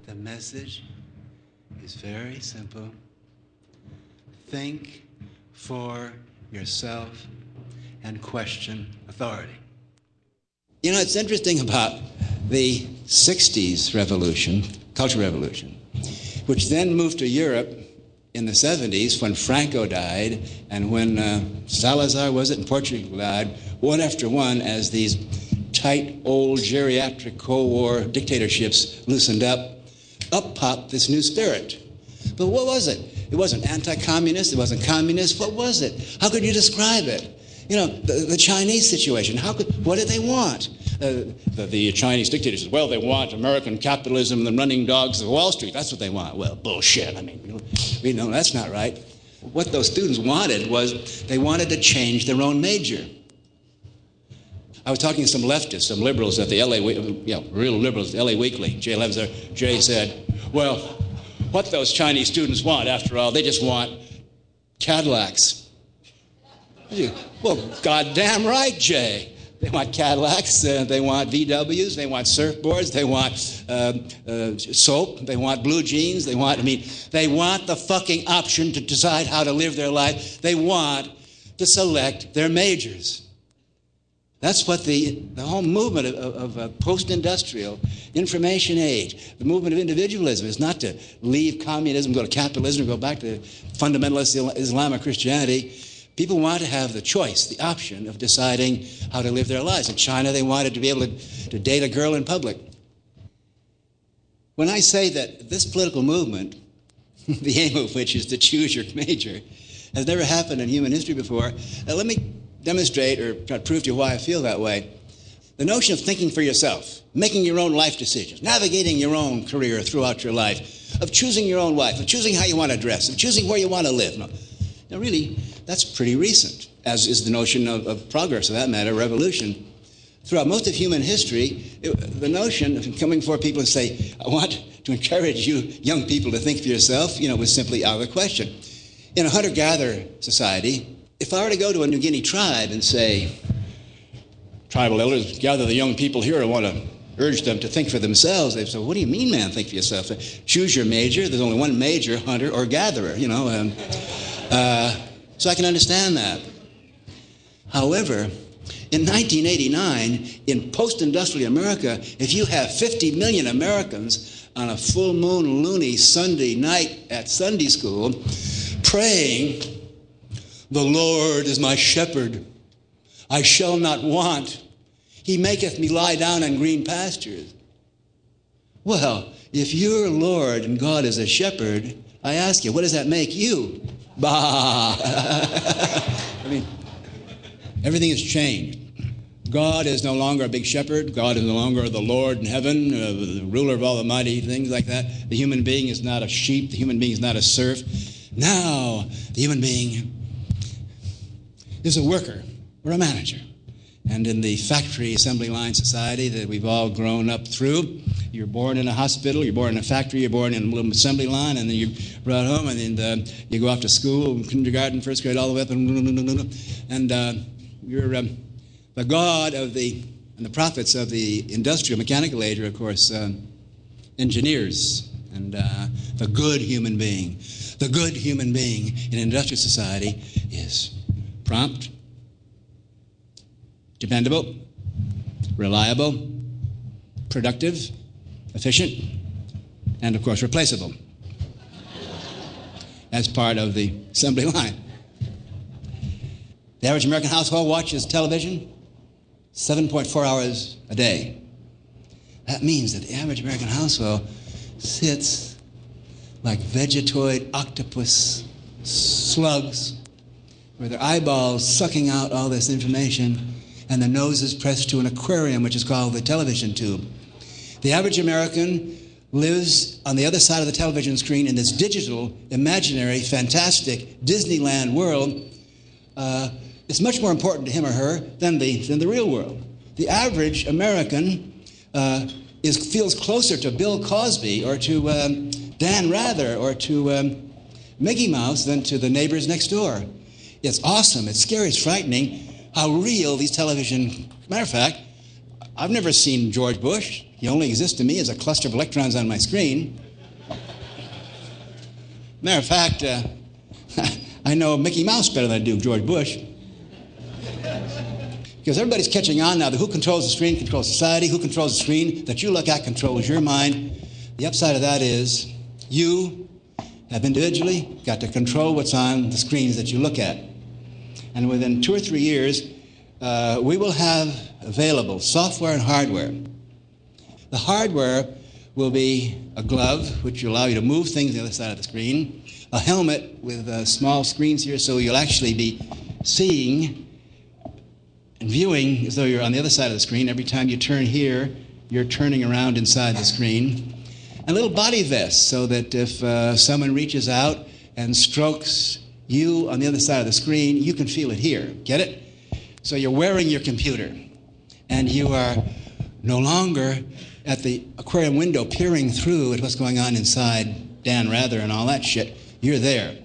The message is very simple. Think for yourself and question authority. You know, it's interesting about the 60s revolution, Cultural Revolution, which then moved to Europe in the 70s when Franco died and when Salazar, was it, in Portugal died, one after one as these tight old geriatric Cold War dictatorships loosened up popped this new spirit. But what was it? It wasn't anti-communist, it wasn't communist. What was it? How could you describe it? You know, the Chinese situation, what did they want? The Chinese dictators said, well, they want American capitalism and the running dogs of Wall Street. That's what they want. Well, bullshit. I mean, we know that's not right. What those students wanted was they wanted to change their own major. I was talking to some leftists, some liberals at the real liberals, the LA Weekly. Jay Levins there. Jay said, well, what those Chinese students want, after all, they just want Cadillacs. Well, goddamn right, Jay. They want Cadillacs, they want VWs, they want surfboards, they want soap, they want blue jeans, they want the fucking option to decide how to live their life. They want to select their majors. That's what the whole movement of post-industrial information age, the movement of individualism, is not to leave communism, go to capitalism, or go back to fundamentalist Islamic Christianity. People want to have the choice, the option of deciding how to live their lives. In China, they wanted to be able to date a girl in public. When I say that this political movement, the aim of which is to choose your major, has never happened in human history before, let me demonstrate or try to prove to you why I feel that way. The notion of thinking for yourself, making your own life decisions, navigating your own career throughout your life, of choosing your own wife, of choosing how you want to dress, of choosing where you want to live. Now really, that's pretty recent, as is the notion of progress, for that matter, revolution. Throughout most of human history, the notion of coming before people and say, I want to encourage you young people to think for yourself, was simply out of the question. In a hunter-gatherer society, if I were to go to a New Guinea tribe and say, tribal elders, gather the young people here, I want to urge them to think for themselves, they'd say, what do you mean, man, think for yourself? Choose your major. There's only one major, hunter or gatherer, so I can understand that. However, in 1989, in post-industrial America, if you have 50 million Americans on a full moon loony Sunday night at Sunday school praying, the Lord is my shepherd, I shall not want. He maketh me lie down in green pastures. Well, if your Lord and God is a shepherd, I ask you, what does that make you? Bah! Everything has changed. God is no longer a big shepherd. God is no longer the Lord in heaven, the ruler of all the mighty things like that. The human being is not a sheep. The human being is not a serf. Now, the human being is a worker or a manager. And in the factory assembly line society that we've all grown up through, you're born in a hospital, you're born in a factory, you're born in a little assembly line, and then you're brought home, and then you go off to school, kindergarten, first grade, all the way up, and you're the God of and the prophets of the industrial mechanical age are, of course, engineers, and the good human being. The good human being in industrial society is prompt, dependable, reliable, productive, efficient, and, of course, replaceable as part of the assembly line. The average American household watches television 7.4 hours a day. That means that the average American household sits like vegetoid octopus slugs with their eyeballs sucking out all this information and their noses pressed to an aquarium, which is called the television tube. The average American lives on the other side of the television screen in this digital, imaginary, fantastic Disneyland world. It's much more important to him or her than the real world. The average American feels closer to Bill Cosby or to Dan Rather or to Mickey Mouse than to the neighbors next door. It's awesome, it's scary, it's frightening how real these television... Matter of fact, I've never seen George Bush, You only exist to me as a cluster of electrons on my screen. Matter of fact, I know Mickey Mouse better than I do George Bush. Because everybody's catching on now that who controls the screen controls society, who controls the screen that you look at controls your mind. The upside of that is you have individually got to control what's on the screens that you look at. And within 2 or 3 years, we will have available software and hardware. The hardware will be a glove, which will allow you to move things on the other side of the screen, a helmet with small screens here, so you'll actually be seeing and viewing as though you're on the other side of the screen. Every time you turn here, you're turning around inside the screen. And a little body vest, so that if someone reaches out and strokes you on the other side of the screen, you can feel it here. Get it? So you're wearing your computer, and you are no longer at the aquarium window peering through at what's going on inside Dan Rather and all that shit. You're there.